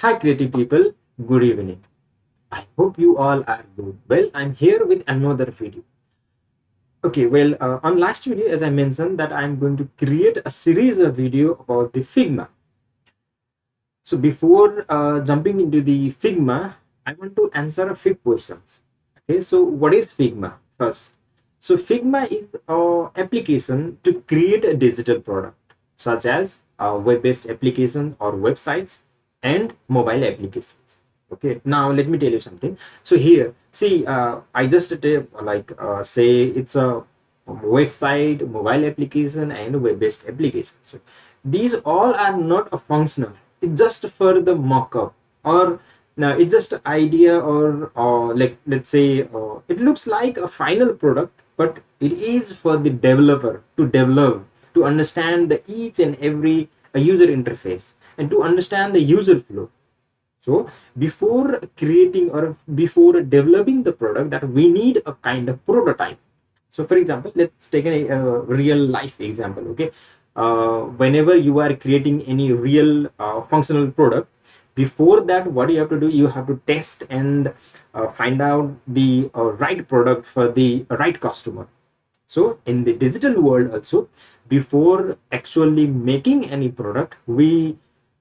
Hi, creative people. Good evening. I hope you all are good. Well, I'm here with another video. Okay, well, on last video, as I mentioned, that I'm going to create a series of video about the Figma. So before jumping into the Figma, I want to answer a few questions. Okay, so what is Figma first? So Figma is an application to create a digital product, such as web-based application or websites and mobile applications. Okay, now let me tell you something. So here, see, I just say it's a website, mobile application, and web-based application. So these all are not a functional. It's just for the mock-up, or now it's just an idea, or like let's say it looks like a final product, but it is for the developer to develop, to understand the each and every user interface and to understand the user flow. So before creating or before developing the product, that we need a kind of prototype. So for example, let's take a real life example. Okay, whenever you are creating any real functional product, before that what you have to do, you have to test and find out the right product for the right customer. So in the digital world also, before actually making any product, we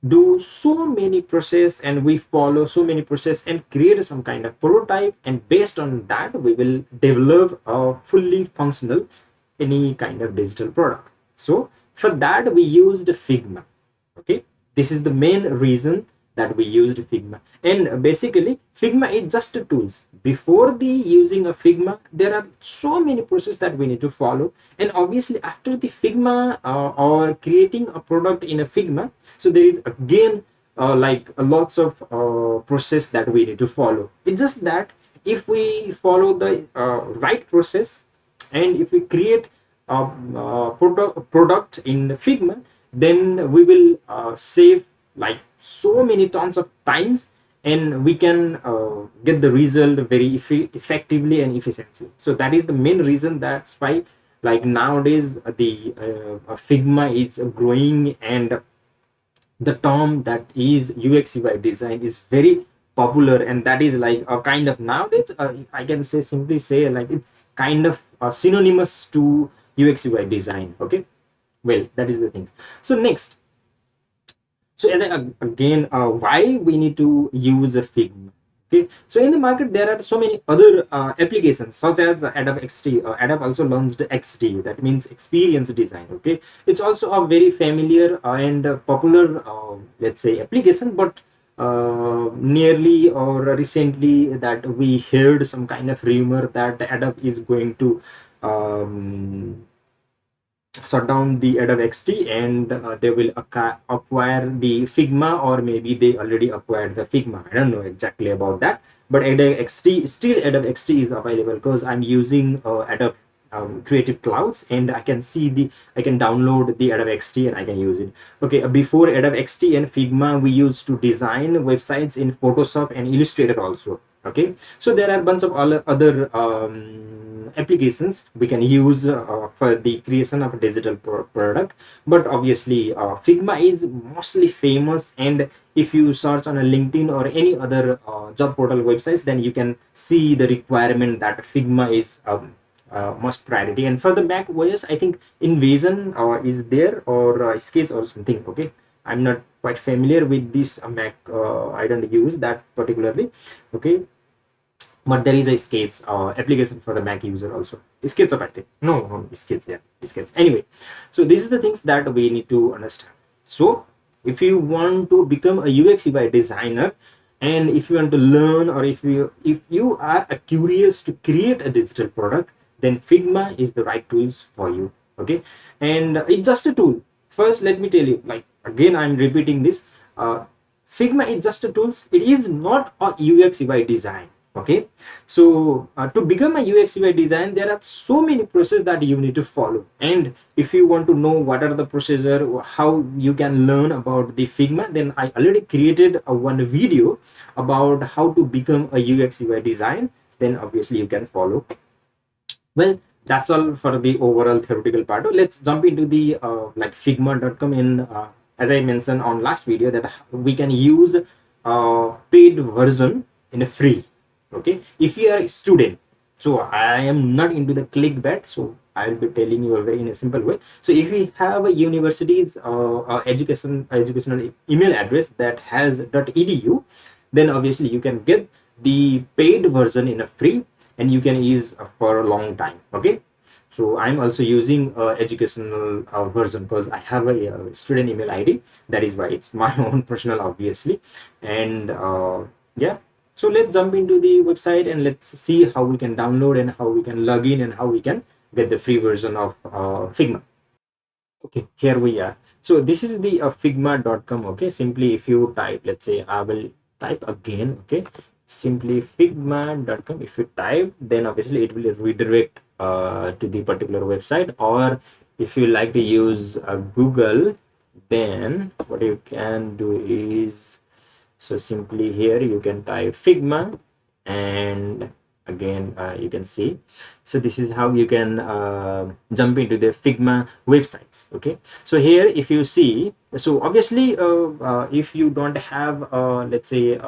do so many process and we follow so many process and create some kind of prototype, and based on that we will develop a fully functional any kind of digital product. So for that we used Figma. Okay, this is the main reason that we used Figma. And basically Figma is just a tools. Before the using a Figma, there are so many processes that we need to follow, and obviously after the Figma or creating a product in a Figma, so there is again like lots of process that we need to follow. It's just that if we follow the right process, and if we create a product in Figma, then we will save like so many tons of times, and we can get the result very effectively and efficiently. So that is the main reason. That's why like nowadays the Figma is growing, and the term that is UX UI design is very popular, and that is like a kind of nowadays I can say simply say like it's kind of synonymous to UX UI design. Okay, well, that is the thing. So next, so as I again why we need to use a Figma. Okay, so in the market there are so many other applications such as Adobe XD. Adobe also launched XD, that means experience design. Okay, it's also a very familiar and popular let's say application, but nearly or recently that we heard some kind of rumor that Adobe is going to shut down the Adobe XD, and they will acquire the Figma, or maybe they already acquired the Figma. I don't know exactly about that, but Adobe XD, still Adobe XD is available because I'm using Adobe Creative Clouds, and I can see I can download the Adobe XD and I can use it. Okay, before Adobe XD and Figma, we used to design websites in Photoshop and Illustrator also. Okay, so there are a bunch of other applications we can use for the creation of a digital product, but obviously Figma is mostly famous, and if you search on a LinkedIn or any other job portal websites, then you can see the requirement that Figma is must priority. And for the Mac OS, I think Invasion is there, or Sketch or something. Okay, I'm not quite familiar with this Mac. I don't use that particularly. Okay, but there is a Sketch application for the Mac user also. SketchUp, I think. No, Sketch, yeah, Sketch. Anyway, so this is the things that we need to understand. So if you want to become a UX UI designer, and if you want to learn, or if you are curious to create a digital product, then Figma is the right tools for you. Okay, and it's just a tool. First, let me tell you, like again, I'm repeating this. Figma is just a tools. It is not a UX UI design. Okay, so to become a UX UI design, there are so many processes that you need to follow, and if you want to know what are the procedure, how you can learn about the Figma, then I already created one video about how to become a UX UI design. Then obviously you can follow. Well, that's all for the overall theoretical part. Let's jump into the like Figma.com. In as I mentioned on last video, that we can use paid version in a free. Okay, if you are a student, so I am not into the clickbait, so I'll be telling you a very in a simple way. So if we have a university's educational email address that has .edu, then obviously you can get the paid version in a free, and you can use for a long time. Okay, so I'm also using educational version because I have a student email ID. That is why it's my own personal, obviously. And yeah, so let's jump into the website and let's see how we can download and how we can log in and how we can get the free version of Figma. Okay, here we are. So this is the figma.com. Okay, simply if you type, let's say I will type again. Okay, simply figma.com. If you type, then obviously it will redirect to the particular website. Or if you like to use Google, then what you can do is, so simply here you can type Figma, and again you can see. So this is how you can jump into the Figma websites. Okay, so here if you see, so obviously if you don't have let's say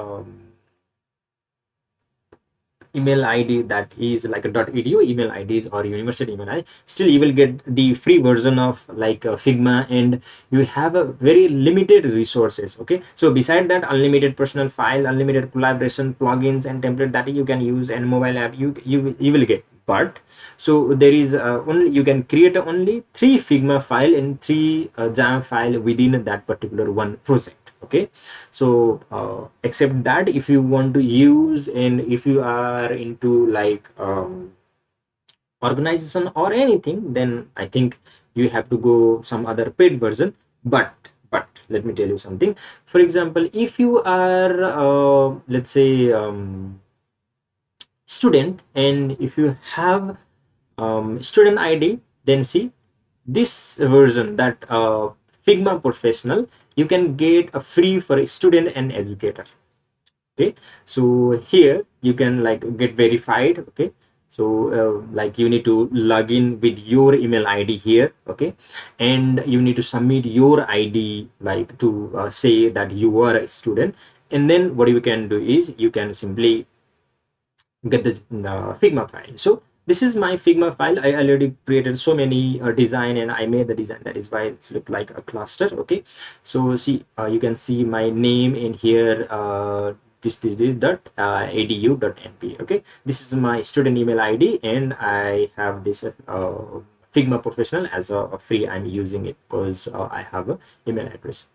email ID that is like a .edu email IDs or university email ID, still you will get the free version of like Figma, and you have a very limited resources. Okay, so beside that, unlimited personal file, unlimited collaboration plugins and template that you can use, and mobile app you will get. But so there is only, you can create only 3 Figma file and 3 jam file within that particular one project. Okay, so except that, if you want to use, and if you are into like organization or anything, then I think you have to go some other paid version. But let me tell you something. For example, if you are let's say student, and if you have student ID, then see this version, that Figma professional, you can get a free for a student and educator. Okay, so here you can like get verified. Okay, so like you need to log in with your email ID here. Okay, and you need to submit your ID like to say that you are a student, and then what you can do is you can simply get the Figma file. So this is my Figma file. I already created so many design, and I made the design. That is why it's look like a cluster. Okay, so see, you can see my name in here. This dot edu.np. Okay, this is my student email ID, and I have this Figma professional as a free. I'm using it because I have a email address.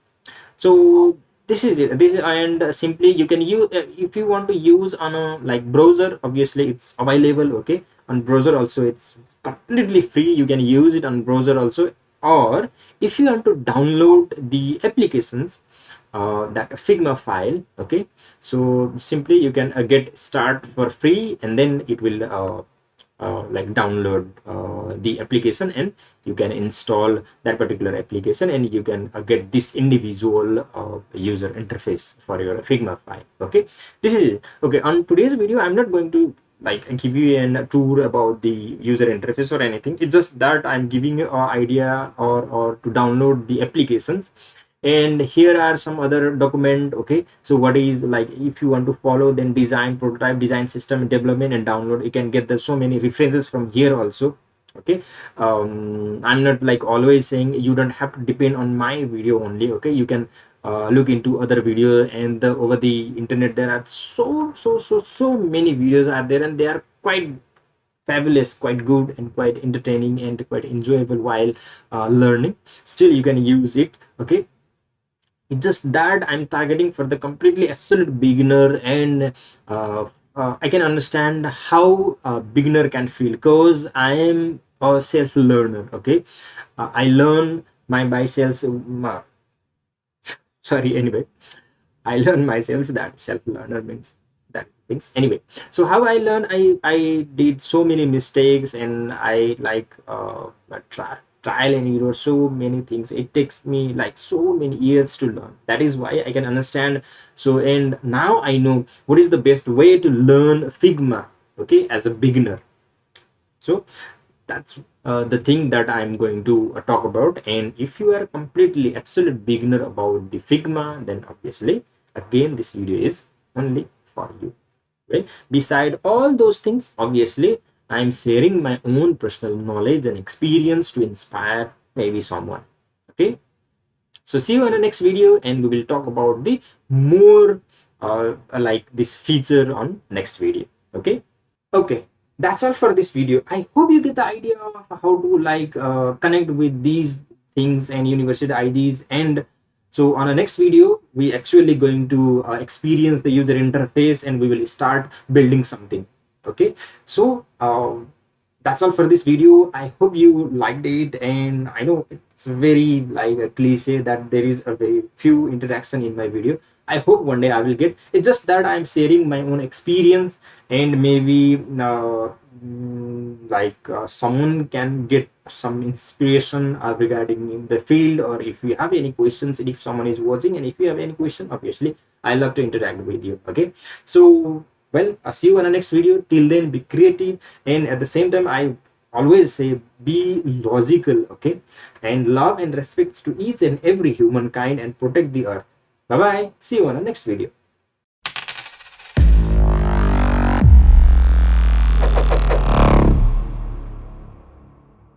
So this is it. This, and simply you can use if you want to use on a like browser, obviously it's available. Okay, on browser also it's completely free. You can use it on browser also. Or if you want to download the applications, that Figma file. Okay, so simply you can get start for free, and then it will like download the application, and you can install that particular application, and you can get this individual user interface for your Figma file. Okay, this is it. Okay, on today's video I'm not going to like give you a tour about the user interface or anything. It's just that I'm giving you an idea, or to download the applications. And here are some other document. Okay, so what is like, if you want to follow, then design, prototype, design, system development, and download, you can get the so many references from here also. Okay, I'm not like always saying you don't have to depend on my video only. Okay, you can look into other video, and over the internet there are so many videos are there, and they are quite fabulous, quite good, and quite entertaining, and quite enjoyable while learning. Still you can use it. Okay, it's just that I'm targeting for the completely absolute beginner, and I can understand how a beginner can feel, because I am a self learner. Okay, I learn my myself. Sorry, anyway, I learned myself that self-learner means that things. Anyway, so how I learn, I did so many mistakes, and I like trial and error, so many things. It takes me like so many years to learn. That is why I can understand. So, and now I know what is the best way to learn Figma. Okay, as a beginner. So that's the thing that I'm going to talk about. And if you are completely absolute beginner about the Figma, then obviously again, this video is only for you. Well, beside all those things, obviously, I'm sharing my own personal knowledge and experience to inspire maybe someone. Okay, so see you in the next video, and we will talk about the more like this feature on next video. Okay. Okay, that's all for this video. I hope you get the idea of how to like connect with these things and university IDs. And so on the next video, we actually going to experience the user interface, and we will start building something. Okay, so that's all for this video. I hope you liked it, and I know it's very like a cliche that there is a very few interaction in my video. I hope one day I will get. It's just that I'm sharing my own experience, and maybe someone can get some inspiration regarding in the field. Or if you have any questions, and if someone is watching, and if you have any question, obviously I love to interact with you. Okay, so well, I'll see you in the next video. Till then, be creative, and at the same time, I always say be logical. Okay, and love and respect to each and every humankind, and protect the earth. Bye bye. See you on the next video.